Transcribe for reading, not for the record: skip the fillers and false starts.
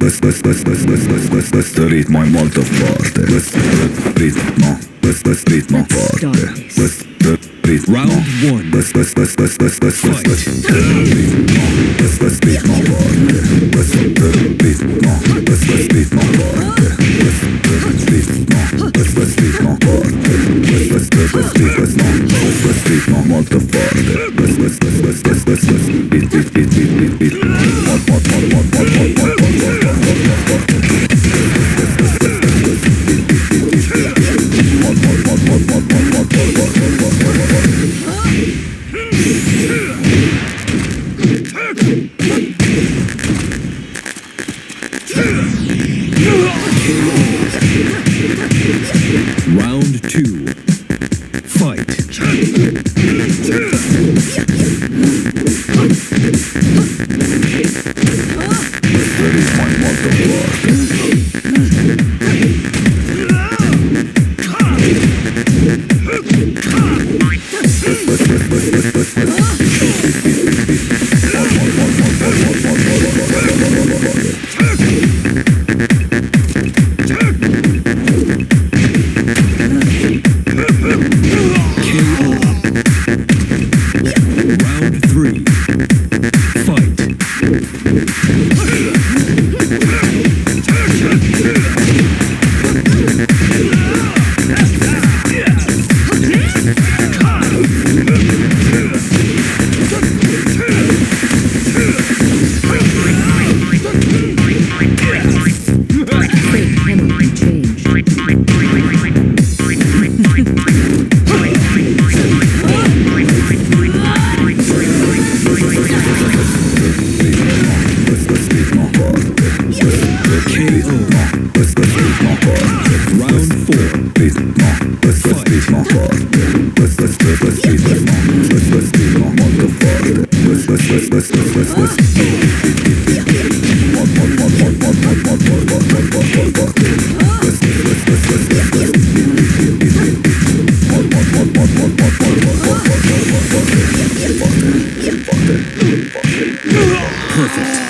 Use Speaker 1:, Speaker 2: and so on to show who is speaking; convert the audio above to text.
Speaker 1: Questo ritmo è molto forte. Questo ritmo forte. Questo ritmo.
Speaker 2: Round one.
Speaker 1: Questo ritmo forte. Questo ritmo forte. Questo ritmo forte. Questo ritmo molto forte.
Speaker 2: Round two. Fight. Round three. Fight. Perfect.